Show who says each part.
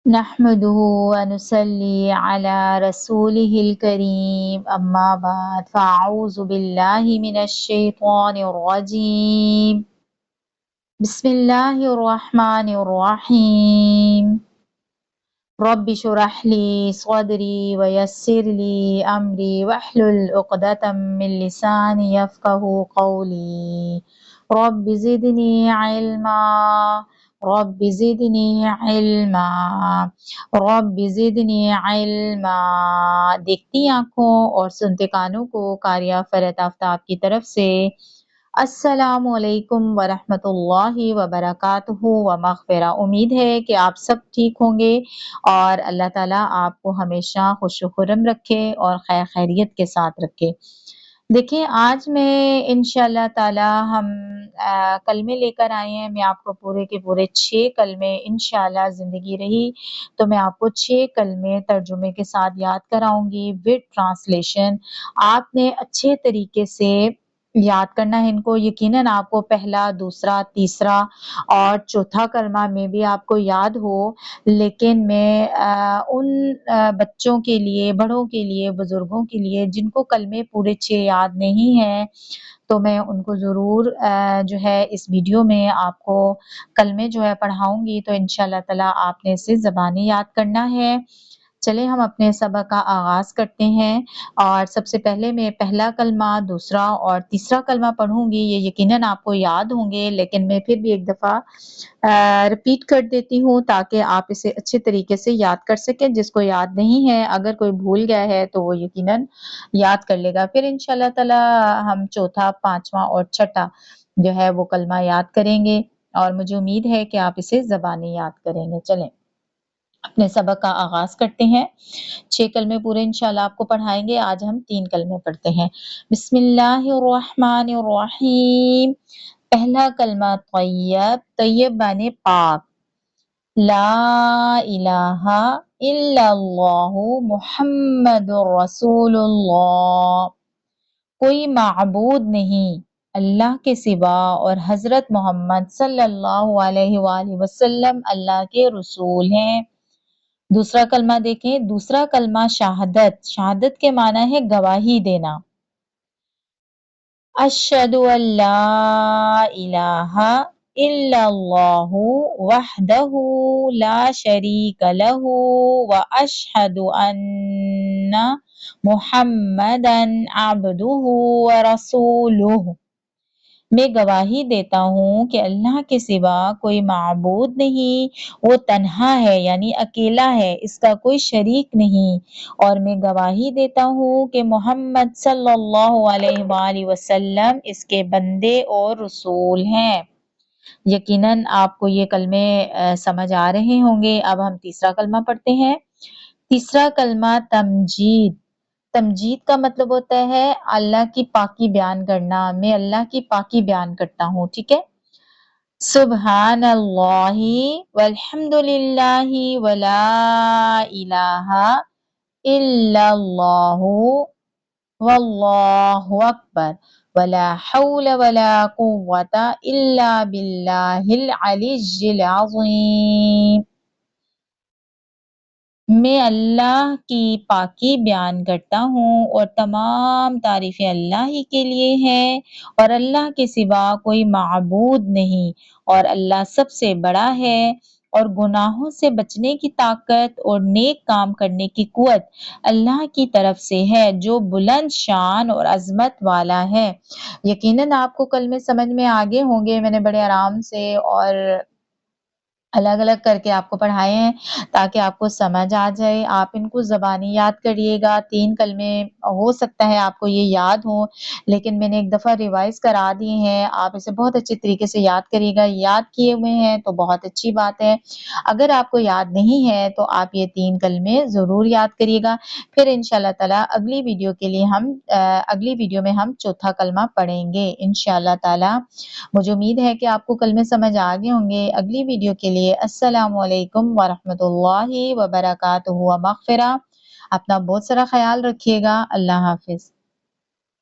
Speaker 1: नहमदुहु व नुसल्ली अला रसूलिहिल करीम अम्मा बाद फ़अऊज़ु बिल्लाहि मिनश शैतानिर रजीम बिस्मिल्लाहिर रहमानिर रहीम रब्बि शुरह ली सदरी व यस्सिर ली अमरी वहलुल उक़दतम मिन लिसानी यफ़क़हू क़ौली रब्बि ज़िदनी इल्मा रब्बि ज़िदनी इल्मा रब्बि ज़िदनी इल्मा। देखती आँखों और सुनते कानों को कारिया फरत आफ्ताब की तरफ से अस्सलामु अलैकुम वरहमतुल्लाहि वबरकातुहू व मग़फ़िरा। उम्मीद है कि आप सब ठीक होंगे और अल्लाह ताला आपको हमेशा खुश खुर्रम रखे और खैर खैरियत के साथ रखे। देखिए आज मैं इंशाअल्लाह ताला हम कलमे लेकर आए हैं। मैं आपको पूरे के पूरे 6 कलमे इंशाअल्लाह ज़िंदगी रही तो मैं आपको 6 कलमे तर्जुमे के साथ याद कराऊँगी विद ट्रांसलेशन। आपने अच्छे तरीके से याद करना है इनको। यकीनन आपको पहला, दूसरा, तीसरा और चौथा कलमा में भी आपको याद हो, लेकिन मैं उन बच्चों के लिए, बड़ों के लिए, बुजुर्गों के लिए जिनको कलमे पूरे 6 याद नहीं हैं, तो मैं उनको ज़रूर जो है इस वीडियो में आपको कलमे जो है पढ़ाऊँगी। तो इंशाअल्लाह ताला आपने इसे ज़बानी याद करना है। चलें हम अपने सबक का आगाज़ करते हैं और सबसे पहले मैं पहला कलमा, दूसरा और तीसरा कलमा पढ़ूँगी। ये यकीनन आपको याद होंगे, लेकिन मैं फिर भी एक दफ़ा रिपीट कर देती हूँ ताकि आप इसे अच्छे तरीके से याद कर सकें। जिसको याद नहीं है, अगर कोई भूल गया है तो वो यकीनन याद कर लेगा। फिर इंशाअल्लाह ताला हम चौथा, पाँचवाँ और छठा जो है वो कलमा याद करेंगे और मुझे उम्मीद है कि आप इसे ज़बानी याद करेंगे। चलें अपने सबक का आगाज़ करते हैं। 6 कलमे पूरे इंशाअल्लाह आपको पढ़ाएँगे। आज हम 3 कलमे पढ़ते हैं। बिस्मिल्लाहिर्रहमानिर्रहीम। पहला कलमा तय्यब, तय्यब माने पाक। ला इलाहा इल्लल्लाहु मुहम्मदुर रसूलुल्लाह। कोई माबूद नहीं अल्लाह के सिवा और हज़रत मोहम्मद सल्लल्लाहु अलैहि वसल्लम अल्लाह के रसूल हैं। दूसरा कलमा देखें, दूसरा कलमा शहादत। शहादत के माना है गवाही देना। अशहदु अल्ला इलाहा इल्लल्लाहु वहदहु ला शरीका लहू व अशहदु अन्ना मुहम्मदन अब्दुहु व रसूलुहु। मैं गवाही देता हूँ कि अल्लाह के सिवा कोई माबूद नहीं, वो तन्हा है यानी अकेला है, इसका कोई शरीक नहीं। और मैं गवाही देता हूँ कि मोहम्मद सल्लल्लाहु अलैहि वसल्लम इसके बंदे और रसूल हैं। यकीनन आपको ये कलमे समझ आ रहे होंगे। अब हम तीसरा कलमा पढ़ते हैं। तीसरा कलमा तमजीद। तमजीद का मतलब होता है अल्लाह की पाकी बयान करना। मैं अल्लाह की पाकी बयान करता हूँ, ठीक है। सुब्हानल्लाहि वल्हम्दुलिल्लाहि वला इलाहा इल्लल्लाहु वल्लाहु अकबर वला हौला वला कुव्वता इल्ला बिल्लाहिल अलिय्यिल अज़ीम। मैं अल्लाह की पाकी बयान करता हूँ और तमाम तारीफ़ें अल्लाह ही के लिए हैं और अल्लाह के सिवा कोई माबूद नहीं और अल्लाह सबसे बड़ा है और गुनाहों से बचने की ताकत और नेक काम करने की कुव्वत अल्लाह की तरफ से है जो बुलंद शान और अज़मत वाला है। यकीनन आपको कलमे समझ में आ गए होंगे। मैंने बड़े आराम से और अलग-अलग करके आपको पढ़ाए हैं ताकि आपको समझ आ जाए। आप इनको ज़बानी याद करिएगा। 3 कलमे हो सकता है आपको ये याद हों, लेकिन मैंने एक दफ़ा रिवाइज़ करा दिए हैं। आप इसे बहुत अच्छे तरीके से याद करिएगा। याद किए हुए हैं तो बहुत अच्छी बात है। अगर आपको याद नहीं है तो आप ये 3 कलमे ज़रूर याद करिएगा। फिर इंशाअल्लाह ताला अगली वीडियो में हम चौथा कलमा पढ़ेंगे इंशाअल्लाह ताला। मुझे उम्मीद है कि आपको कलमे समझ आ गए होंगे। अगली वीडियो के लिए अस्सलामु अलैकुम वरहमतुल्लाहि वबरकातुहू व मग़फ़िरा। अपना बहुत सारा ख़याल रखिएगा। अल्लाह हाफ़िज़।